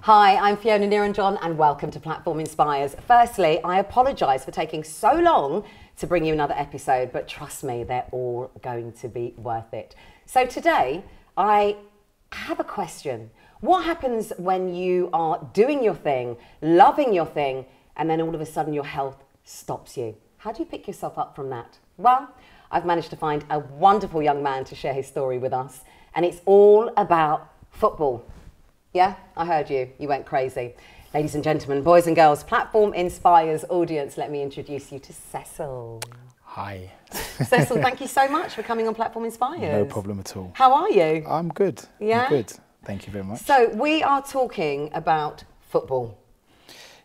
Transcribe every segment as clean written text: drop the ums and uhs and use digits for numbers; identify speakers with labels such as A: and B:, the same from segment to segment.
A: Hi, I'm Fiona Neeranjohn and welcome to Platform Inspires. Firstly, I apologise for taking so long to bring you another episode, but trust me, they're all going to be worth it. So today, I have a question. What happens when you are doing your thing, loving your thing, and then all of a sudden your health stops you? How do you pick yourself up from that? Well, I've managed to find a wonderful young man to share his story with us, and it's all about football. Yeah, I heard you. You went crazy. Ladies and gentlemen, boys and girls, Platform Inspires audience, let me introduce you to Cecil.
B: Hi.
A: Cecil, thank you so much for coming on Platform Inspires.
B: No problem at all.
A: How are you?
B: I'm good.
A: Yeah?
B: I'm good. Thank you very much.
A: So we are talking about football.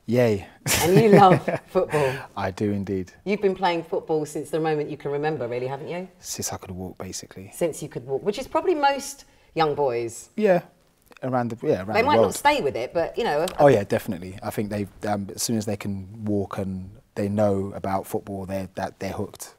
B: Yay.
A: And you love football.
B: I do indeed.
A: You've been playing football since the moment you can remember, really, haven't you?
B: Since I could walk, basically.
A: Since you could walk, which is probably most young boys.
B: Yeah. Around the world.
A: They might not stay with it, but you know.
B: Oh yeah, definitely. I think they as soon as they can walk and they know about football, they're hooked.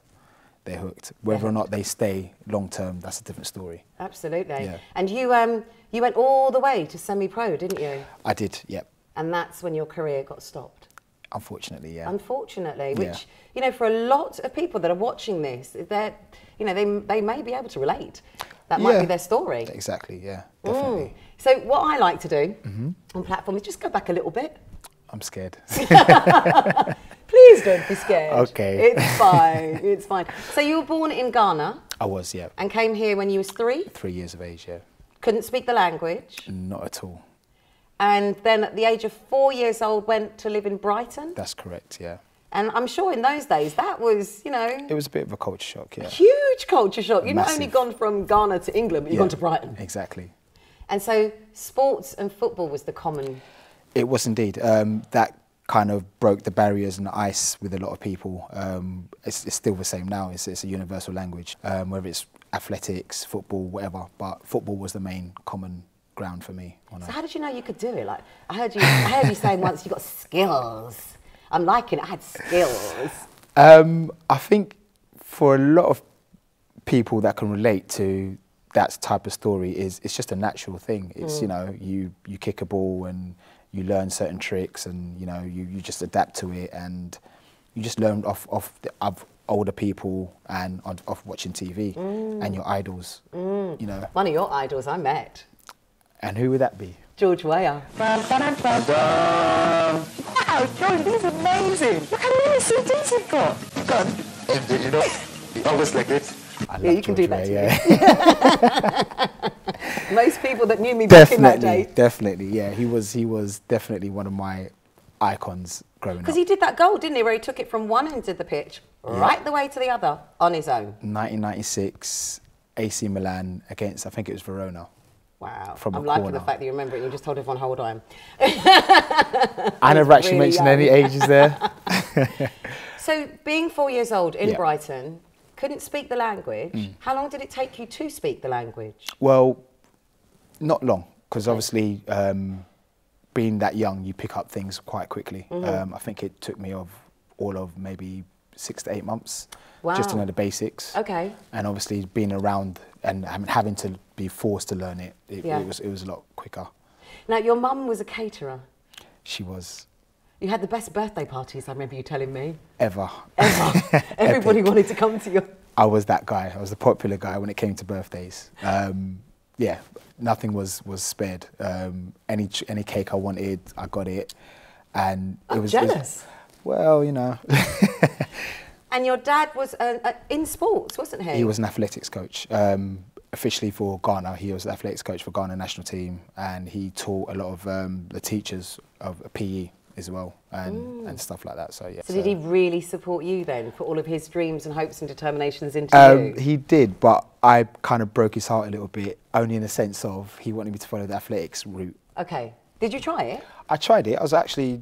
B: They're hooked. Whether or not they stay long term, that's a different story.
A: Absolutely.
B: Yeah.
A: And you went all the way to semi-pro, didn't you?
B: I did. Yep.
A: And that's when your career got stopped.
B: Unfortunately, yeah.
A: Unfortunately, which
B: Yeah.
A: you know, for a lot of people that are watching this, they may be able to relate. That might be their story.
B: Exactly. Yeah. Definitely.
A: So what I like to do on Platform is just go back a little bit.
B: I'm scared.
A: Please don't be scared.
B: Okay.
A: It's fine. It's fine. So you were born in Ghana.
B: I was, yeah.
A: And came here when you was 3?
B: 3 years of age, yeah.
A: Couldn't speak the language.
B: Not at all.
A: And then at the age of 4 years old, went to live in Brighton.
B: That's correct, yeah.
A: And I'm sure in those days, that was, you know...
B: It was a bit of a culture shock, yeah.
A: Huge culture shock. You've not only
B: Massive.
A: gone from Ghana to England, but you've gone to Brighton.
B: Exactly.
A: And so sports and football was the common...
B: It was indeed. That kind of broke the barriers and the ice with a lot of people. It's still the same now. It's a universal language, whether it's athletics, football, whatever. But football was the main common ground for me.
A: So how did you know you could do it? Like I heard you saying once you got skills. I'm liking it. I had skills.
B: I think for a lot of people that can relate to that type of story, it's just a natural thing. It's you know, you kick a ball and you learn certain tricks, and you know, you just adapt to it, and you just learn off older people and off watching TV and your idols. You know,
A: One of your idols I met.
B: And who would that be?
A: George Weah.
C: Wow, George, this is amazing. Look how many CDs you've got. You know, always like this.
A: Yeah, you can do that
B: Yeah.
A: Most people that knew me back in that day.
B: Definitely, yeah. He was definitely one of my icons growing up.
A: Because he did that goal, didn't he, where he took it from one end of the pitch right the way to the other on his own.
B: 1996, AC Milan against, I think it was Verona.
A: Wow.
B: From
A: I'm
B: a
A: liking
B: corner.
A: the fact that you remember it and you just told everyone, hold on.
B: I never actually
A: really
B: mentioned
A: young.
B: any ages there.
A: So being 4 years old in
B: Yeah.
A: Brighton, couldn't speak the language. How long did it take you to speak the language?
B: Well, not long, because obviously being that young, you pick up things quite quickly. I think it took me all of maybe 6 to 8 months just to
A: Wow.
B: know the basics.
A: Okay.
B: And obviously being around and having to be forced to learn it, it was a lot quicker.
A: Now, your mum was a caterer.
B: She was.
A: You had the best birthday parties, I remember you telling me.
B: Ever.
A: Ever. Everybody wanted to come to you.
B: I was that guy. I was the popular guy when it came to birthdays. Yeah, nothing was spared. Any cake I wanted, I got it. And
A: I'm jealous.
B: Well, you know.
A: And your dad was in sports, wasn't he?
B: He was an athletics coach. Officially for Ghana, he was the athletics coach for Ghana national team, and he taught a lot of the teachers of PE as well, and stuff like that. So yeah.
A: So did he really support you then? Put all of his dreams and hopes and determinations into you?
B: He did, but I kind of broke his heart a little bit, only in the sense of he wanted me to follow the athletics route.
A: Okay. Did you try it?
B: I tried it. I was actually,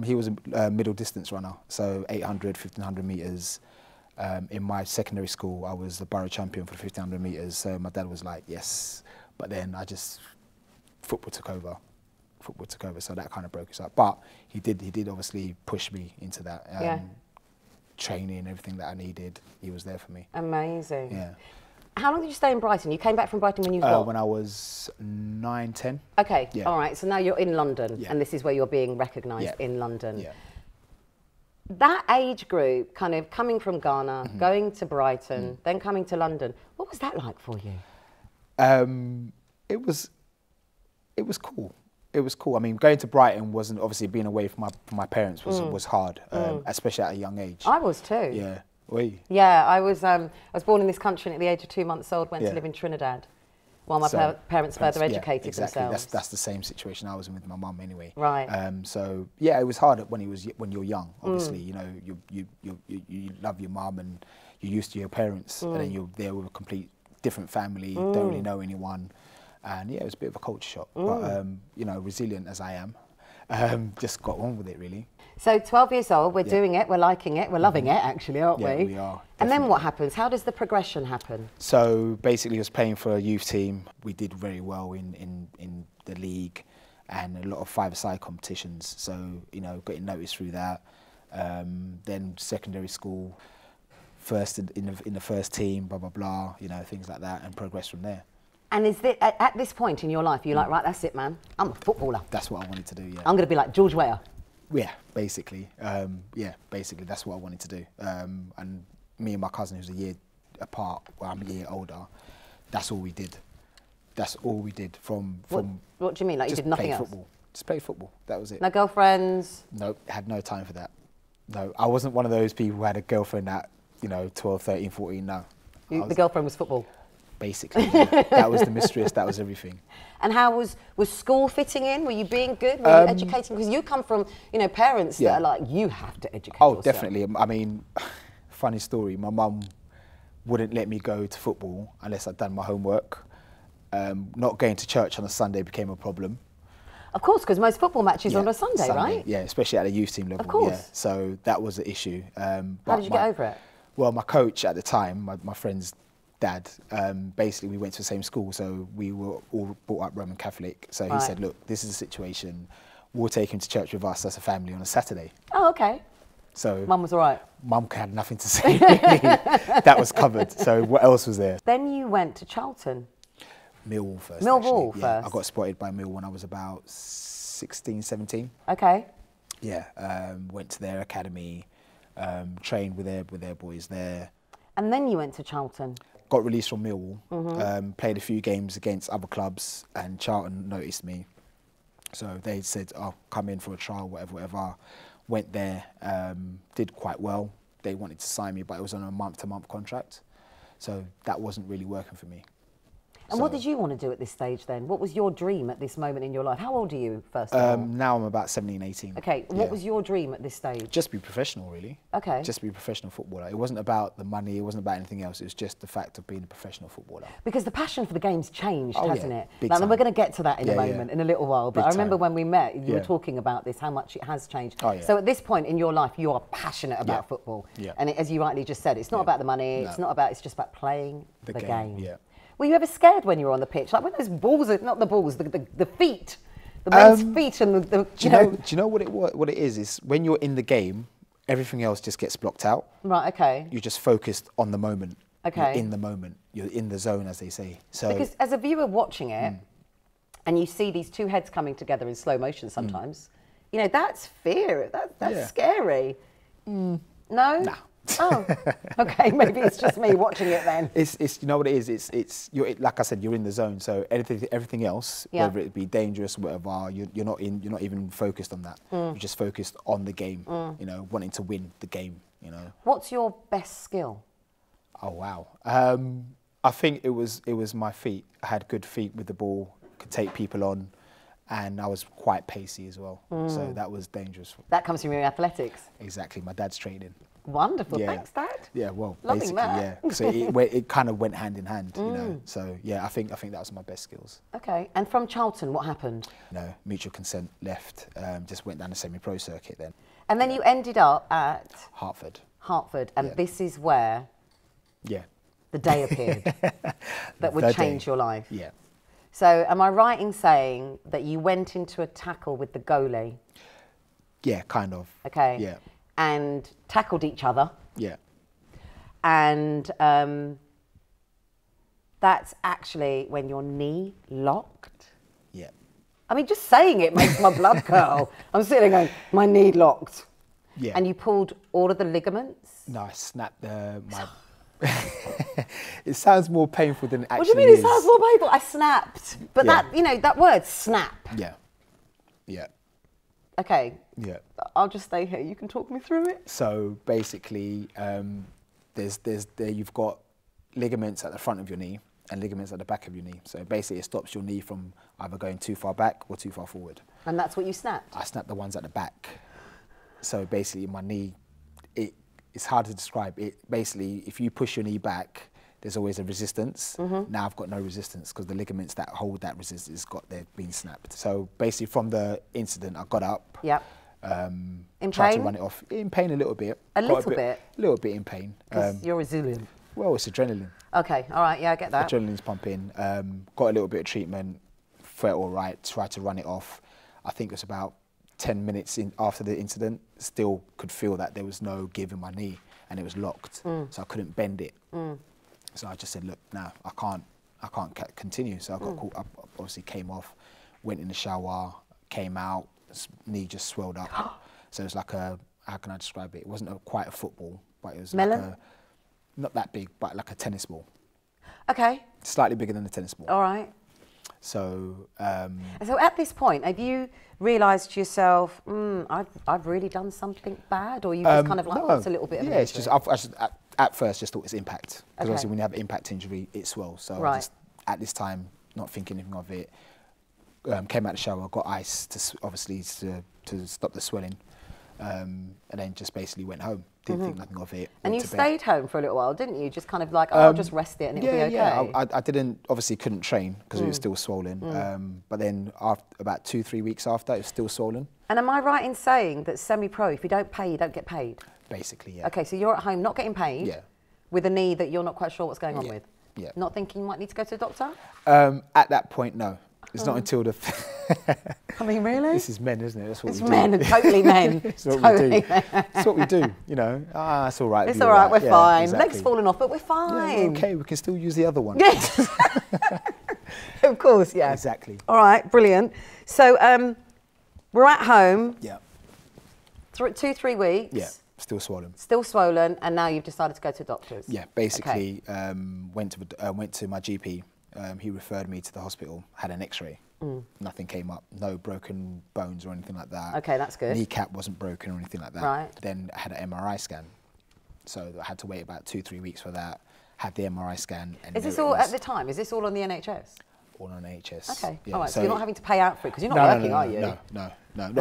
B: he was a middle distance runner, so 800, 1500 metres. In my secondary school, I was the borough champion for 1500 metres, so my dad was like, yes. But then football took over. So that kind of broke us up. But he did obviously push me into that training, everything that I needed. He was there for me.
A: Amazing.
B: Yeah.
A: how long did you stay in Brighton? You came back from Brighton when you was what?
B: When I was 9, 10.
A: Okay,
B: Yeah.
A: all right. So now you're in London,
B: Yeah.
A: and this is where you're being recognised
B: Yeah.
A: in London.
B: Yeah.
A: That age group, kind of coming from Ghana,
B: Mm-hmm.
A: going to Brighton, then coming to London. What was that like for you?
B: It was cool. It was cool. I mean, going to Brighton wasn't, obviously being away from my parents was hard, especially at a young age.
A: I was too.
B: Yeah. Oi.
A: Yeah, I was born in this country, and at the age of 2 months old, went to
B: Yeah.
A: live in Trinidad, while my
B: So,
A: parents further
B: yeah,
A: educated
B: exactly.
A: themselves.
B: That's the same situation I was in with my mum anyway.
A: Right.
B: So yeah, it was hard when you're young. Obviously, you know, you love your mum and you're used to your parents, and then you're there with a complete different family, don't really know anyone, and yeah, it was a bit of a culture shock. But you know, resilient as I am, just got on with it really.
A: So 12 years old, we're doing it, we're liking it, we're loving it actually, aren't
B: Yeah,
A: we?
B: we are,
A: And then
B: definitely.
A: what happens? How does the progression happen?
B: So basically, I was playing for a youth team. We did very well in the league and a lot of five-a-side competitions. So, you know, getting noticed through that. Then secondary school, first in the first team, blah, blah, blah, you know, things like that, and progress from there.
A: And is this, at this point in your life, you're like, right, that's it, man. I'm a footballer.
B: That's what I wanted to do, yeah.
A: I'm going to be like George Weah.
B: Yeah, basically. Basically, that's what I wanted to do. And me and my cousin, who's a year apart, well, I'm a year older, that's all we did. That's all we did from
A: What do you mean? Like you
B: just
A: did nothing
B: play
A: else?
B: football. Just play football. That was it.
A: No girlfriends?
B: No, had no time for that. No, I wasn't one of those people who had a girlfriend at, you know, 12, 13, 14, no.
A: The girlfriend was football?
B: Basically, yeah. That was the mistress, that was everything.
A: And how was school fitting in? Were you being good? Were you educating? Because you come from, you know, parents that are like, you have to educate yourself.
B: Definitely. I mean, funny story, my mum wouldn't let me go to football unless I'd done my homework. Not going to church on a Sunday became a problem.
A: Of course, because most football matches are on a Sunday, right?
B: Yeah, especially at a youth team level.
A: Of course.
B: Yeah. So that was the issue.
A: How did you get over it?
B: Well, my coach at the time, my friend's dad, basically we went to the same school, so we were all brought up Roman Catholic. So he said, look, this is the situation. We'll take him to church with us as a family on a Saturday.
A: Oh, okay.
B: So
A: Mum was all right.
B: Mum had nothing to say, really. That was covered. So what else was there?
A: Then you went to Charlton.
B: Millwall first.
A: Millwall
B: actually. Yeah,
A: first.
B: I got spotted by Millwall when I was about 16, 17.
A: Okay.
B: Yeah, went to their academy, trained with their boys there.
A: And then you went to Charlton.
B: Got released from Millwall, played a few games against other clubs, and Charlton noticed me. So they said, oh, come in for a trial, whatever. Went there, did quite well. They wanted to sign me, but it was on a month-to-month contract. So that wasn't really working for me.
A: And what did you want to do at this stage then? What was your dream at this moment in your life? How old are you, first of all?
B: Now I'm about 17, 18.
A: Okay, what was your dream at this stage?
B: Just be professional, really.
A: Okay.
B: Just be a professional footballer. It wasn't about the money, it wasn't about anything else. It was just the fact of being a professional footballer.
A: Because the passion for the game's changed,
B: Oh,
A: hasn't
B: yeah,
A: it?
B: big
A: Like,
B: time.
A: we're going to get to that in a moment, in a little while. But
B: Big
A: I remember
B: time.
A: when we met, you were
B: Yeah.
A: talking about this, how much it has changed.
B: Oh, yeah.
A: So at this point in your life, you are passionate about
B: Yeah.
A: football.
B: Yeah.
A: And as you rightly just said, it's not about the money,
B: No.
A: it's just about playing the game.
B: Yeah.
A: Were you ever scared when you were on the pitch? Like when those balls, not the balls, the feet, the men's feet and the
B: Do you know what it is? Is when you're in the game, everything else just gets blocked out.
A: Right, okay.
B: You're just focused on the moment.
A: Okay.
B: You're in the moment. You're in the zone, as they say. So
A: Because as a viewer watching it, and you see these two heads coming together in slow motion sometimes, you know, that's fear. That's
B: Yeah.
A: scary. No?
B: Nah.
A: Oh, okay. Maybe it's just me watching it then.
B: It's you know what it is. You're like I said, you're in the zone. So everything else,
A: Yeah.
B: whether it be dangerous, whatever, you're not even focused on that. You're just focused on the game. You know, wanting to win the game. You know.
A: What's your best skill?
B: Oh wow. I think it was my feet. I had good feet with the ball. Could take people on, and I was quite pacey as well. So that was dangerous.
A: That comes from your athletics.
B: Exactly. My dad's training.
A: Wonderful.
B: Yeah.
A: Thanks, Dad.
B: Yeah, well,
A: Loving
B: basically,
A: that.
B: yeah. So it kind of went hand in hand, you know. So yeah, I think that was my best skills.
A: Okay. And from Charlton, what happened?
B: You know, mutual consent, left, just went down the semi-pro circuit then.
A: And then you ended up at
B: Hartford.
A: Hartford, and
B: Yeah.
A: this is where
B: Yeah.
A: the day appeared that would
B: The
A: change
B: day.
A: your life.
B: Yeah.
A: So am I right in saying that you went into a tackle with the goalie,
B: Yeah, kind of.
A: okay?
B: Yeah.
A: And tackled each other,
B: Yeah.
A: and That's actually when your knee locked.
B: Yeah.
A: I mean, just saying it makes my blood curl. I'm sitting there going, my knee locked.
B: Yeah.
A: And you pulled all of the ligaments?
B: No, I snapped my... It sounds more painful than it actually is.
A: What do you mean it sounds more painful? I snapped. But
B: Yeah.
A: that, you know, that word, snap.
B: Yeah. Yeah.
A: Okay.
B: Yeah.
A: I'll just stay here. You can talk me through it.
B: So basically, you've got ligaments at the front of your knee and ligaments at the back of your knee. So basically it stops your knee from either going too far back or too far forward.
A: And that's what you snapped?
B: I snapped the ones at the back. So basically my knee, it's hard to describe. It basically, if you push your knee back, there's always a resistance. Now I've got no resistance because the ligaments that hold that resistance they've been snapped. So basically from the incident, I got up.
A: Yep. In
B: tried
A: pain?
B: to run it off. In pain a little bit.
A: A little bit?
B: A little bit in pain.
A: Because you're resilient.
B: Well, it's adrenaline.
A: Okay, all right, yeah, I get that.
B: Adrenaline's pumping. Got a little bit of treatment, felt all right, tried to run it off. I think it was about 10 minutes after the incident, still could feel that there was no give in my knee and it was locked, so I couldn't bend it. So I just said, look, no, I can't continue. So I got caught up, obviously came off, went in the shower, came out, knee just swelled up. So it was like how can I describe it? It wasn't quite a football, but it was
A: Melon?
B: like not that big, but like a tennis ball.
A: Okay.
B: Slightly bigger than a tennis ball.
A: All right.
B: So...
A: so at this point, have you realised to yourself, I've really done something bad? Or you just kind of like, oh, it's a little bit of an
B: it's just, at first just thought it's impact. Because
A: Okay.
B: obviously when you have an impact injury, it swells. So
A: Right.
B: I just, at this time, not thinking anything of it, came out of the shower, got ice to stop the swelling, and then just basically went home. Didn't think nothing of it.
A: And you
B: went to bed.
A: stayed home for a little while, didn't you? Just kind of like, oh, I'll just rest it and it'll be okay.
B: Yeah, I didn't, obviously couldn't train because it was still swollen. But then after, about 2-3 weeks after, it was still swollen.
A: And am I right in saying that semi-pro, if you don't pay, you don't get paid?
B: Basically, yeah.
A: Okay, so you're at home not getting paid
B: Yeah.
A: with a knee that you're not quite sure what's going on with?
B: Yeah.
A: Not thinking you might need to go to the doctor?
B: At that point, no. It's not until the...
A: I mean, really?
B: This is men, isn't it? That's what
A: It's
B: we do.
A: men, totally men.
B: It's what
A: totally
B: we do.
A: men.
B: It's what we do, you know. It's all right.
A: It's
B: it'll
A: all
B: be
A: right, we're
B: Yeah,
A: fine.
B: exactly.
A: Legs falling off, but we're
B: Yeah,
A: fine.
B: we're okay, we can still use the other one.
A: Yes. Of course, yeah.
B: Exactly.
A: All right, brilliant. So we're at home.
B: Yeah.
A: 2-3 weeks.
B: Yeah, still swollen.
A: Still swollen, and now you've decided to go to doctors.
B: Yeah, basically went to my GP. He referred me to the hospital, had an x-ray. Nothing came up, no broken bones or anything like that.
A: Okay, that's good.
B: Kneecap wasn't broken or anything like that.
A: Right.
B: Then I had an MRI scan. So I had to wait about 2-3 weeks for that. Had the MRI scan. And
A: Is this all, at the time, is this all on the NHS?
B: All on NHS.
A: Okay,
B: Yeah,
A: all right, so you're not having to pay out for it, because you're not working, are you?
B: No.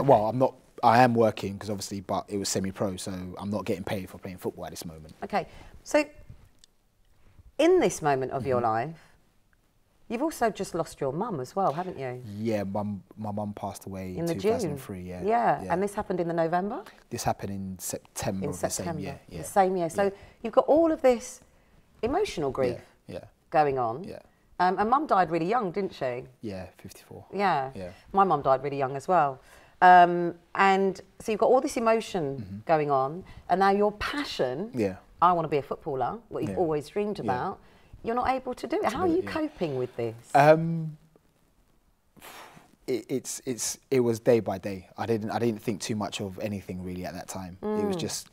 B: Well, I'm not. I am working because obviously, but it was semi-pro, so I'm not getting paid for playing football at this moment.
A: Okay, so in this moment of your life, you've also just lost your mum as well, haven't you?
B: Yeah, my mum passed away in
A: the
B: 2003.
A: June.
B: Yeah.
A: And this happened in the November?
B: This happened in September of the same year. Yeah.
A: The same year. So you've got all of this emotional grief
B: Yeah.
A: going on.
B: Yeah.
A: And mum died really young, didn't she?
B: Yeah, 54.
A: Yeah.
B: Yeah.
A: My mum died really young as well. And so you've got all this emotion going on, and now your passion, I want to be a footballer, what you've always dreamed about, you're not able to do it. How are you coping with this?
B: It was day by day. I didn't think too much of anything really at that time. It was just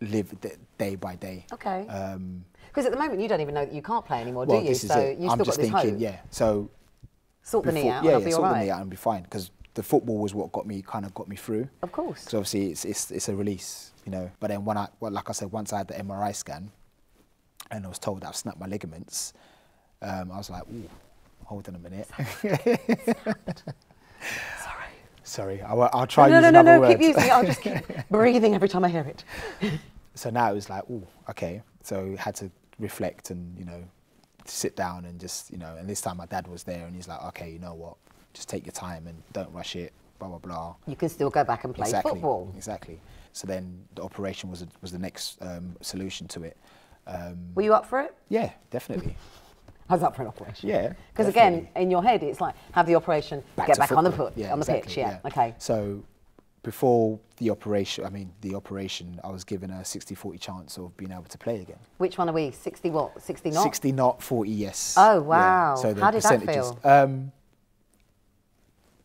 B: live day by day.
A: Okay. Because at the moment you don't even know that you can't play anymore, do you?
B: This is
A: so
B: it.
A: you've
B: I'm
A: still
B: just
A: got this
B: thinking,
A: hope.
B: yeah. So
A: sort the knee out,
B: yeah,
A: and I'll be all
B: sort
A: right.
B: the knee out and be fine. Because the football was what got me through.
A: Of course.
B: Because obviously it's a release, you know. But then like I said, once I had the MRI scan, and I was told that I've snapped my ligaments, I was like, ooh, hold on a minute. Sorry. I'll try using another word.
A: Keep using it. I'll just keep breathing every time I hear it.
B: So now it was like, ooh, okay. So I had to reflect and, you know, sit down and just, you know, and this time my dad was there and he's like, okay, you know what, just take your time and don't rush it, blah, blah, blah.
A: You can still go back and play football.
B: Exactly. So then the operation was the next solution to it.
A: Were you up for it?
B: Yeah, definitely.
A: I was up for an operation.
B: Yeah.
A: Because again, in your head, it's like, have the operation, get back on the pitch,
B: exactly,
A: yeah. Okay.
B: So before the operation, I was given a 60-40 chance of being able to play again.
A: Which one are we? 60 what? 60 not?
B: 60 not, 40 yes.
A: Oh, wow.
B: Yeah. So the
A: How did that
B: percentages,
A: feel?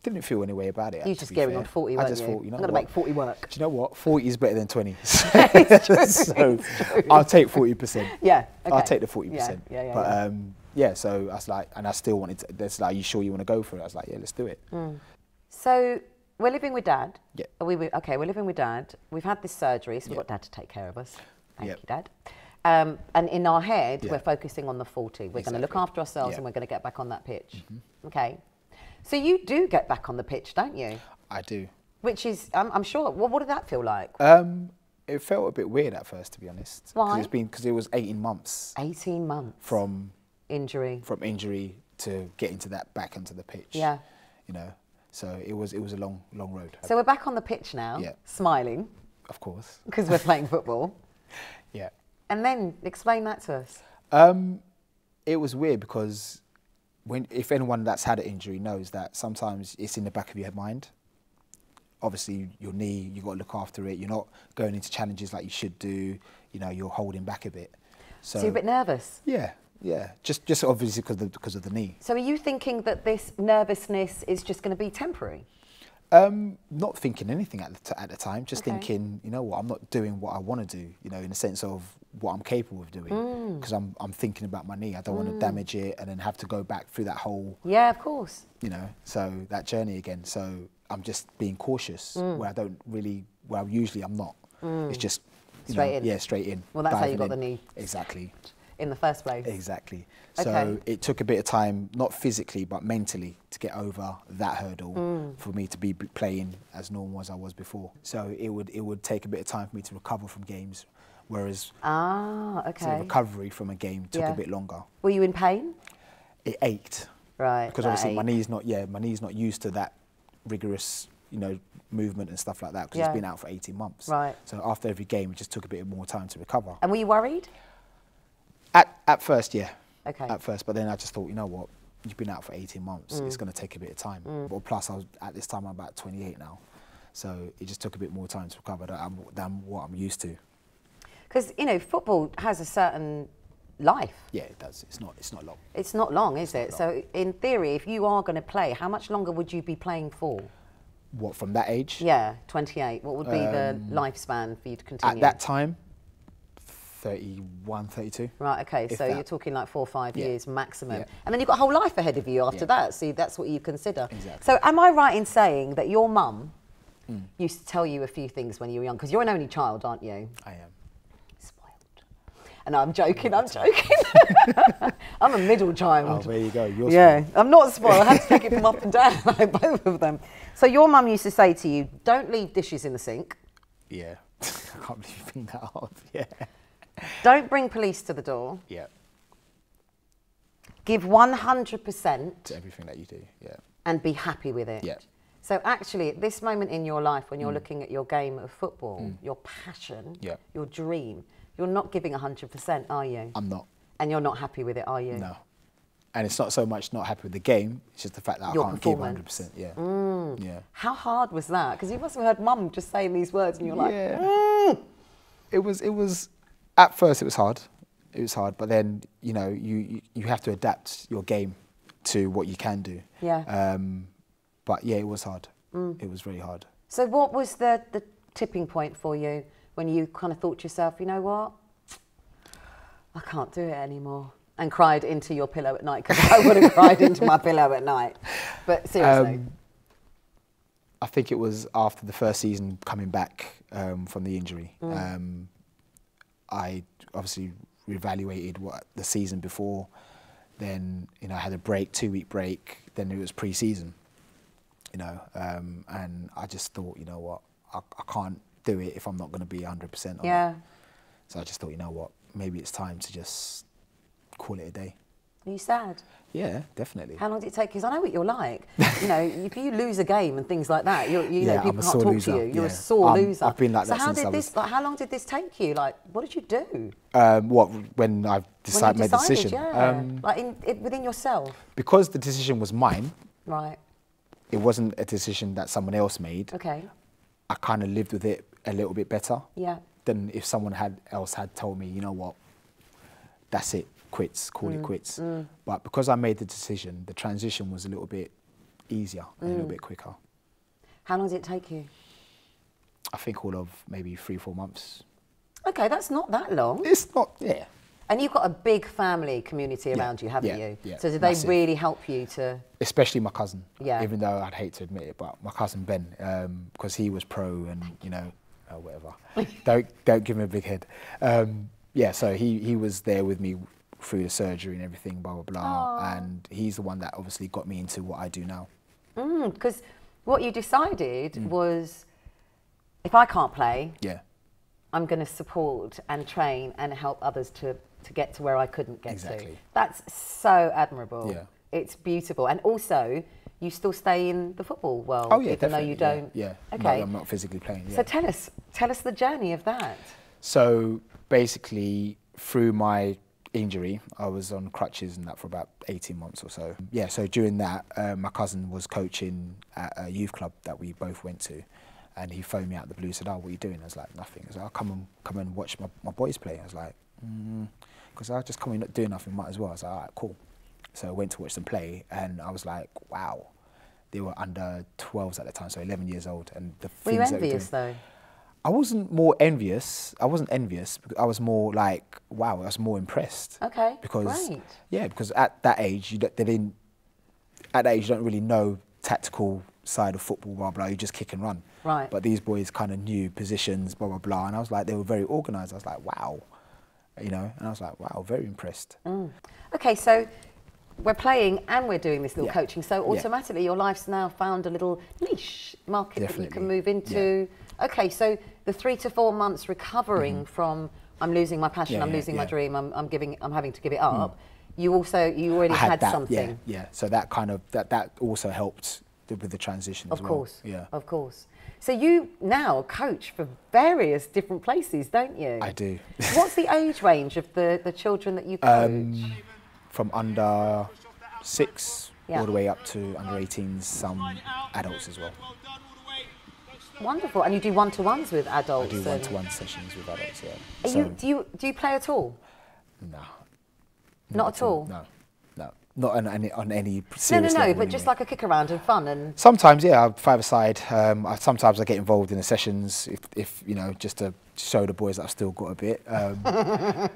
B: Didn't feel any way about it.
A: You just gearing on 40, weren't you?
B: I just thought, you know,
A: I'm going to make 40 work.
B: Do you know what? 40 is better than 20.
A: It's true.
B: So
A: It's true.
B: I'll take 40%.
A: Yeah, okay.
B: I'll take the 40%.
A: Yeah.
B: But yeah, so I was like, and I still wanted to, that's like, you sure you want to go for it? I was like, yeah, let's do it.
A: So we're living with Dad.
B: Yeah.
A: Okay, we're living with Dad. We've had this surgery, so we've got Dad to take care of us. Thank
B: Yep.
A: you, Dad. And in our head,
B: Yeah.
A: we're focusing on the 40. We're going to look
B: Exactly.
A: after ourselves
B: Yeah.
A: and we're going to get back on that pitch. Okay. So you do get back on the pitch, don't you?
B: I do.
A: Which is, I'm sure, what did that feel like?
B: It felt a bit weird at first, to be honest.
A: Why?
B: Because it was 18 months
A: 18 months.
B: from
A: Injury.
B: injury to getting to that back onto the pitch.
A: Yeah.
B: You know, so it was a long road.
A: So we're back on the pitch now,
B: Yeah.
A: smiling,
B: Of course.
A: because we're playing football.
B: Yeah.
A: And then explain that to us.
B: It was weird because if anyone that's had an injury knows that sometimes it's in the back of your mind. Obviously, your knee, you got to look after it. You're not going into challenges like you should do. You know, you're holding back a bit.
A: So you're a bit nervous?
B: Yeah. Just obviously because of the knee.
A: So are you thinking that this nervousness is just going to be temporary?
B: Not thinking anything at the time. Just
A: Okay.
B: thinking, you know what, I'm not doing what I want to do. You know, in the sense of what I'm capable of doing. Because I'm thinking about my knee. I don't want to damage it and then have to go back through that whole.
A: Yeah, of course.
B: You know, so that journey again. So I'm just being cautious where usually I'm not. It's just
A: Straight in.
B: Yeah, straight in.
A: Well, that's how you
B: diving
A: got
B: in.
A: the knee.
B: Exactly.
A: In the first place.
B: Exactly.
A: Okay.
B: So it took a bit of time, not physically, but mentally, to get over that hurdle for me to be playing as normal as I was before. So it would take a bit of time for me to recover from games, whereas the recovery from a game took a bit longer.
A: Were you in pain?
B: It ached.
A: Right.
B: Because obviously my knee's not used to that rigorous, movement and stuff like that, because it's been out for 18 months.
A: Right.
B: So after every game, it just took a bit more time to recover.
A: And were you worried?
B: At first, yeah.
A: Okay.
B: At first, but then I just thought, you know what, you've been out for 18 months, it's going to take a bit of time. But plus, at this time, I'm about 28 now. So it just took a bit more time to recover than what I'm used to.
A: Because, football has a certain life.
B: Yeah, it does. It's not long.
A: It's not long, is it? So in theory, if you are going to play, how much longer would you be playing for?
B: What, from that age?
A: Yeah, 28. What would be the lifespan for you to continue?
B: At that time, 31, 32.
A: Right, okay,
B: If
A: so
B: that.
A: you're talking like 4 or 5 years maximum.
B: Yeah.
A: And then you've got a whole life ahead of you after that, so that's what you consider.
B: Exactly.
A: So am I right in saying that your mum used to tell you a few things when you were young? Because you're an only child, aren't you?
B: I am.
A: Spoiled. And I'm joking. I'm a middle child.
B: Oh, there you go. You're
A: Yeah, I'm not spoiled. I had to take it from up and down, like both of them. So your mum used to say to you, don't leave dishes in the sink.
B: Yeah. I can't believe you think that hard. Yeah.
A: Don't bring police to the door.
B: Yeah.
A: Give 100%.
B: To everything that you do. Yeah.
A: And be happy with it.
B: Yeah.
A: So actually, at this moment in your life, when you're looking at your game of football, your passion, your dream, you're not giving 100%, are you?
B: I'm not.
A: And you're not happy with it, are you?
B: No. And it's not so much not happy with the game, it's just the fact that
A: Your
B: I can't
A: performance.
B: give 100%. Yeah. Yeah.
A: How hard was that? Because you must have heard mum just saying these words and you're like,
B: It was, at first it was hard. It was hard, but then, you have to adapt your game to what you can do.
A: Yeah.
B: But yeah, it was hard. It was really hard.
A: So what was the tipping point for you when you kind of thought to yourself, you know what? I can't do it anymore. And cried into your pillow at night, because I would have cried into my pillow at night. But seriously.
B: I think it was after the first season coming back from the injury. I obviously reevaluated what the season before. Then, I had a break, 2-week break. Then it was pre-season, and I just thought, you know what, I can't do it if I'm not going to be 100% on it. So I just thought, you know what, maybe it's time to just call it a day.
A: Are you sad?
B: Yeah, definitely.
A: How long did it take? Because I know what you're like. If you lose a game and things like that, people
B: I'm a
A: can't
B: sore
A: talk
B: loser.
A: to you. You're a
B: Yeah.
A: sore loser.
B: I've been like that
A: so
B: since I was...
A: how long did this take you? Like, what did you do?
B: When I made the decision?
A: Yeah. Within yourself.
B: Because the decision was mine,
A: Right.
B: it wasn't a decision that someone else made.
A: Okay.
B: I kind of lived with it a little bit better than if someone else had told me, you know what, that's it, quits, call it quits. But because I made the decision, the transition was a little bit easier and a little bit quicker.
A: How long did it take you?
B: I think all of maybe 3-4 months.
A: Okay, that's not that long.
B: It's not, yeah.
A: And you've got a big family community around you, haven't you?
B: Yeah,
A: so did
B: massive.
A: they really help you to...
B: Especially my cousin,
A: Yeah.
B: even though I'd hate to admit it, but my cousin Ben, because he was pro and, you know, whatever. don't give him a big head. Yeah, so he was there with me through the surgery and everything, blah, blah, blah.
A: Aww.
B: And he's the one that obviously got me into what I do now.
A: Because what you decided was, if I can't play, I'm going to support and train and help others to get to where I couldn't get to. That's so admirable. Yeah. It's beautiful. And also, you still stay in the football world, even though you don't.
B: Yeah,
A: okay.
B: No, I'm not physically playing. Yeah.
A: So tell us the journey of that.
B: So basically, through my injury, I was on crutches and that for about 18 months or so. Yeah, so during that, my cousin was coaching at a youth club that we both went to. And he phoned me out of the blue and said, oh, what are you doing? I was like, nothing. He was like, oh, come and watch my boys play. I was like, because I just come in not doing nothing, might as well. I was like, all right, cool. So I went to watch them play and I was like, wow. They were under 12s at the time, so 11 years old. And the
A: were you
B: things
A: envious though?
B: I wasn't more envious. I wasn't envious. I was more like, wow, I was more impressed.
A: Okay,
B: because,
A: great.
B: Yeah, because at that age, at that age, you don't really know tactical side of football, blah, blah, you just kick and run.
A: Right.
B: But these boys kind of knew positions, blah, blah, blah. And I was like, they were very organised. I was like, wow. You know, and I was like, wow, very impressed.
A: Okay, so we're playing and we're doing this little coaching. So automatically your life's now found a little niche market that you can move into. Yeah. Okay, so the 3 to 4 months recovering from I'm losing my passion, I'm losing my dream, I'm having to give it up. You already had
B: that,
A: something.
B: Yeah. So that kind of that also helped with the transition as well.
A: Of course.
B: Yeah.
A: Of course. So you now coach for various different places, don't you?
B: I do.
A: What's the age range of the children that you coach?
B: From under 6 all the way up to under 18s, some adults as well.
A: Wonderful. And you do one-to-ones with adults?
B: I do one-to-one sessions with adults, yeah.
A: So do you play at all?
B: No.
A: Not at all?
B: No. Not on any serious
A: No,
B: level
A: but just like a kick around and fun and...
B: Sometimes, yeah, five-a-side. Sometimes I get involved in the sessions if you know, just to show the boys that I've still got a bit.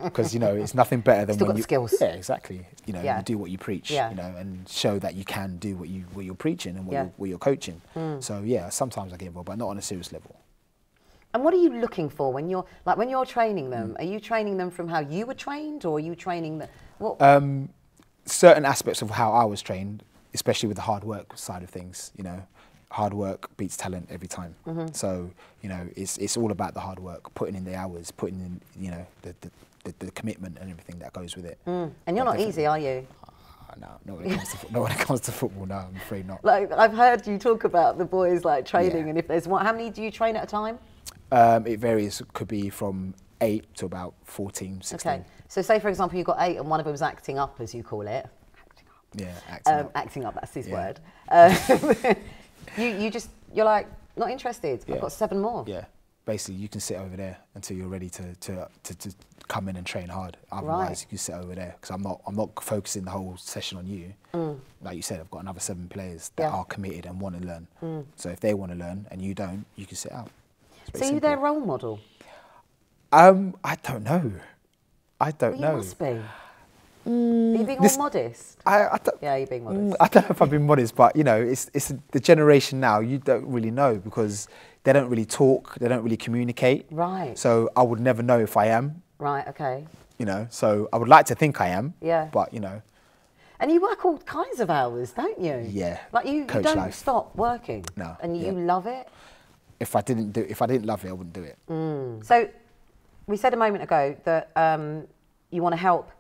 B: Because, you know, it's nothing better than
A: still
B: when
A: got
B: you...
A: skills.
B: Yeah, exactly. You know, you do what you preach, you know, and show that you can do what you're preaching and what you're coaching. So, yeah, sometimes I get involved, but not on a serious level.
A: And what are you looking for when you're training them? Are you training them from how you were trained, or are you training them... What?
B: Certain aspects of how I was trained, especially with the hard work side of things, you know, hard work beats talent every time. So, you know, it's all about the hard work, putting in the hours, putting in, you know, the commitment and everything that goes with it.
A: And you're not easy, are you?
B: No, not when it comes to football. No, I'm afraid not.
A: Like I've heard you talk about the boys like training, and if there's one, how many do you train at a time?
B: It varies. It could be from 8 to about 14, 16.
A: Okay. So say, for example, you've got 8 and one of them's acting up, as you call it. Acting up.
B: Yeah, acting up.
A: Acting up, that's his word. You're like, not interested. I've got 7 more.
B: Yeah. Basically, you can sit over there until you're ready to come in and train hard. Otherwise, you can sit over there because I'm not focusing the whole session on you. Like you said, I've got another 7 players that are committed and want to learn. So if they want to learn and you don't, you can sit out.
A: So you're their role model?
B: I don't know. I don't know.
A: You must be. Are you being all modest?
B: Yeah,
A: you're being modest.
B: I don't know if I've been modest, but you know, it's the generation now. You don't really know because they don't really talk. They don't really communicate.
A: Right.
B: So I would never know if I am.
A: Right. Okay.
B: You know, so I would like to think I am.
A: Yeah.
B: But you know.
A: And you work all kinds of hours, don't you?
B: Yeah.
A: Like you don't stop working.
B: No.
A: And you love it.
B: If I didn't love it, I wouldn't do it.
A: So, we said a moment ago that you want to help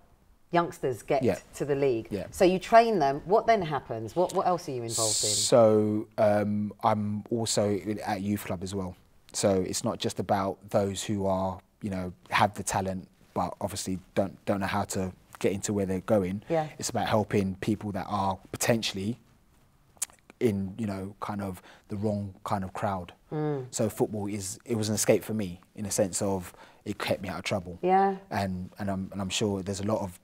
A: youngsters get to the league.
B: Yeah.
A: So you train them. What then happens? What else are you involved in?
B: So I'm also at youth club as well. So it's not just about those who are, you know, have the talent, but obviously don't know how to get into where they're going.
A: Yeah.
B: It's about helping people that are potentially in, you know, kind of the wrong kind of crowd. So football it was an escape for me, in a sense of it kept me out of trouble.
A: Yeah.
B: And I'm sure there's a lot of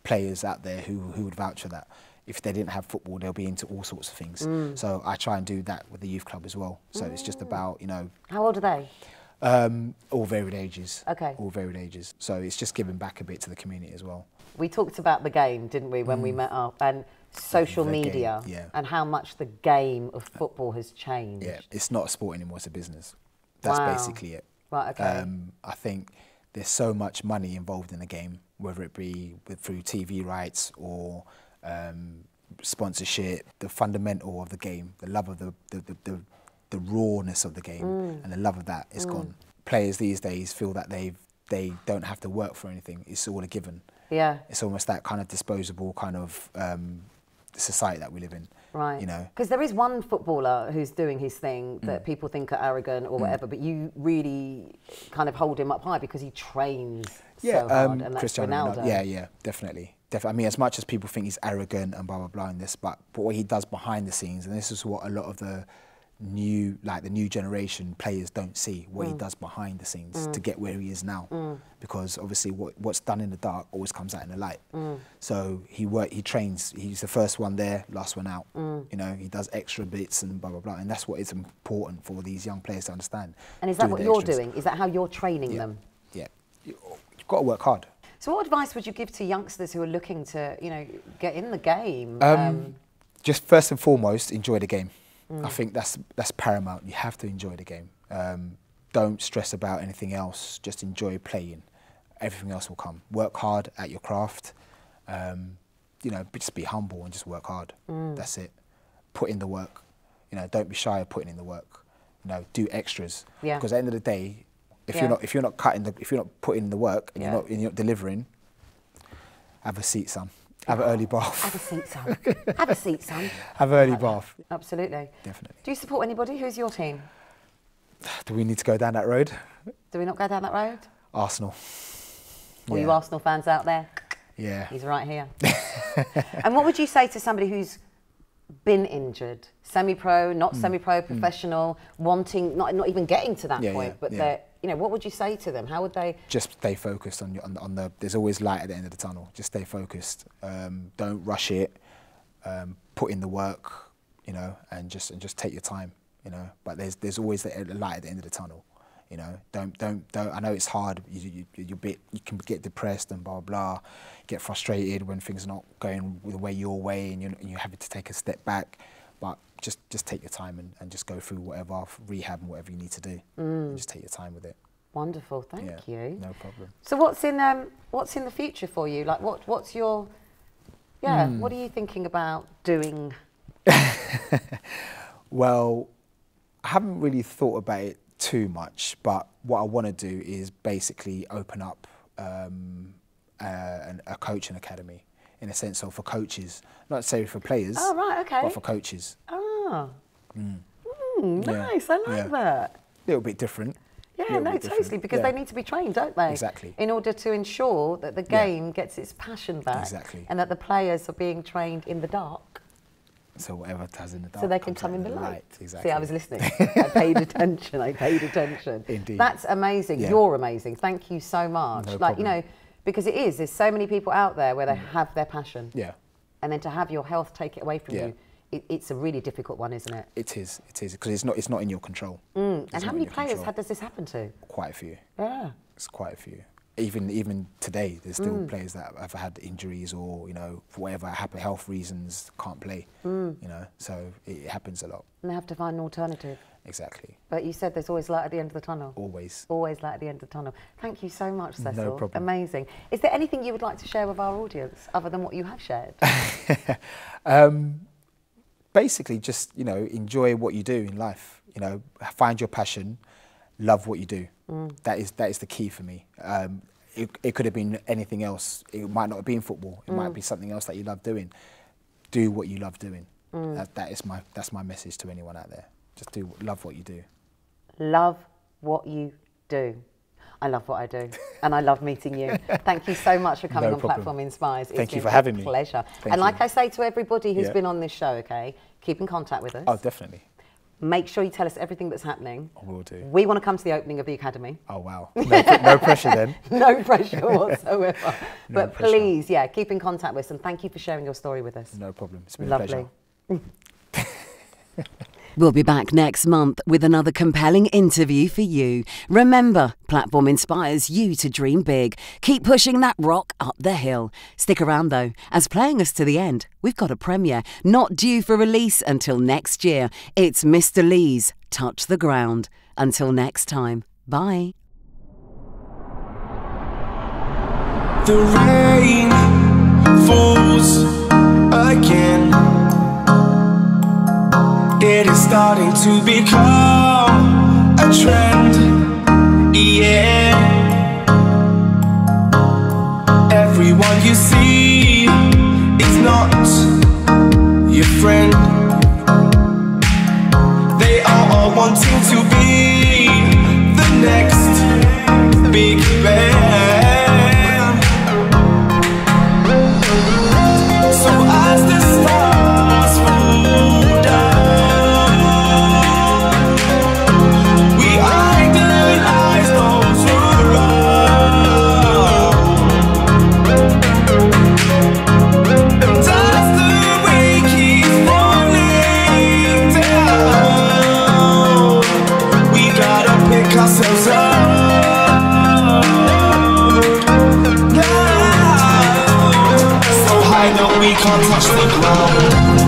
B: players out there who would vouch for that. If they didn't have football, they'll be into all sorts of things. So I try and do that with the youth club as well. So it's just about, you know.
A: How old are they?
B: All varied ages.
A: Okay.
B: All varied ages. So it's just giving back a bit to the community as well.
A: We talked about the game, didn't we, when we met up, and social
B: The
A: media,
B: game, yeah.
A: and how much the game of football has changed.
B: Yeah, it's not a sport anymore, it's a business. That's
A: Wow.
B: basically it.
A: Right, okay.
B: I think there's so much money involved in the game, whether it be through TV rights or sponsorship. The fundamental of the game, the love of the rawness of the game, and the love of that is gone. Players these days feel that they don't have to work for anything. It's all a given.
A: Yeah.
B: It's almost that kind of disposable kind of society that we live in.
A: Right.
B: You know.
A: Because there is one footballer who's doing his thing that people think are arrogant or whatever, but you really kind of hold him up high because he trains so hard, and that's
B: Cristiano
A: Ronaldo.
B: Yeah, definitely. I mean, as much as people think he's arrogant and blah blah blah in this, but what he does behind the scenes, and this is what a lot of the new generation players don't see, what he does behind the scenes to get where he is now, because obviously what's done in the dark always comes out in the light. So he trains, he's the first one there, last one out. You know, he does extra bits and blah blah blah, and that's what is important for these young players to understand.
A: And is that what
B: the
A: you're
B: extras.
A: doing? Is that how you're training them?
B: Yeah, you've got to work hard.
A: So what advice would you give to youngsters who are looking to, you know, get in the game?
B: Just first and foremost, enjoy the game. I think that's paramount. You have to enjoy the game. Don't stress about anything else. Just enjoy playing. Everything else will come. Work hard at your craft. You know, just be humble and just work hard. That's it. Put in the work. You know, don't be shy of putting in the work. You know, do extras.
A: Yeah.
B: Because at the end of the day, if you're not putting in the work and you're not delivering, have a seat, son. Have an early bath.
A: Have a seat, son. Have a seat, son.
B: Have an early bath.
A: Absolutely.
B: Definitely.
A: Do you support anybody? Who's your team?
B: Do we need to go down that road?
A: Do we not go down that road?
B: Arsenal.
A: All you Arsenal fans out there?
B: Yeah.
A: He's right here. And what would you say to somebody who's been injured, semi-pro, not semi-pro, professional, wanting, not even getting to that point, but they're, you know, what would you say to them? How would they? Just
B: stay focused on the. There's always light at the end of the tunnel. Just stay focused. Don't rush it. Put in the work, you know, and just take your time, you know. But there's always the light at the end of the tunnel, you know. Don't. I know it's hard. You can get depressed and blah blah, get frustrated when things are not going the way your way, and you're having to take a step back. But just take your time and just go through whatever rehab and whatever you need to do. And just take your time with it.
A: Wonderful, thank you.
B: No problem.
A: So what's in the future for you? Like what's your what are you thinking about doing?
B: Well, I haven't really thought about it too much, but what I want to do is basically open up a coaching academy, in a sense of for coaches, not necessarily for players.
A: Oh, right, okay.
B: But for coaches.
A: Ah. Nice, I like that.
B: A little bit different.
A: Yeah, no, totally, because they need to be trained, don't they?
B: Exactly.
A: In order to ensure that the game gets its passion back.
B: Exactly.
A: And that the players are being trained in the dark.
B: So whatever it has in the dark,
A: so they can come in the light.
B: Exactly.
A: See, I was listening. I paid attention.
B: Indeed.
A: That's amazing.
B: Yeah.
A: You're amazing. Thank you so much.
B: No
A: like,
B: problem.
A: you know, because there's so many people out there where they have their passion.
B: Yeah.
A: And then to have your health take it away from you, it's a really difficult one, isn't it?
B: It is, because it's not in your control.
A: And how many players does this happen to?
B: Quite a few.
A: Yeah.
B: It's quite a few. Even today, there's still players that have had injuries or, you know, for whatever health reasons, can't play. You know, so it happens a lot.
A: And they have to find an alternative.
B: Exactly.
A: But you said there's always light at the end of the tunnel.
B: Always.
A: Always light at the end of the tunnel. Thank you so much, Cecil.
B: No problem.
A: Amazing. Is there anything you would like to share with our audience other than what you have shared?
B: Basically, just, you know, enjoy what you do in life. You know, find your passion, love what you do. That is the key for me. It could have been anything else. It might not have been football. It might be something else that you love doing. Do what you love doing. That's my message to anyone out there. Just love what you do.
A: Love what you do. I love what I do, and I love meeting you. Thank you so much for coming on Platform Inspires.
B: Thank you for having me.
A: Pleasure.
B: Thank
A: and
B: you.
A: like I say to everybody who's been on this show, okay, keep in contact with us.
B: Oh, definitely.
A: Make sure you tell us everything that's happening.
B: I will do.
A: We want to come to the opening of the Academy.
B: Oh, wow. No pressure then.
A: No pressure whatsoever.
B: No
A: But
B: pressure.
A: please, yeah, keep in contact with us, and thank you for sharing your story with us.
B: No problem. It's been
A: Lovely.
B: a pleasure.
A: We'll be back next month with another compelling interview for you. Remember, Platform inspires you to dream big. Keep pushing that rock up the hill. Stick around though, as playing us to the end, we've got a premiere not due for release until next year. It's Mr. Lee's Touch the Ground. Until next time, bye.
D: The rain falls again. It is starting to become a trend, yeah. Everyone you see is not your friend. They are all wanting to be the next big band. So as the stars fall down, ourselves up now, so high that we can't touch the ground.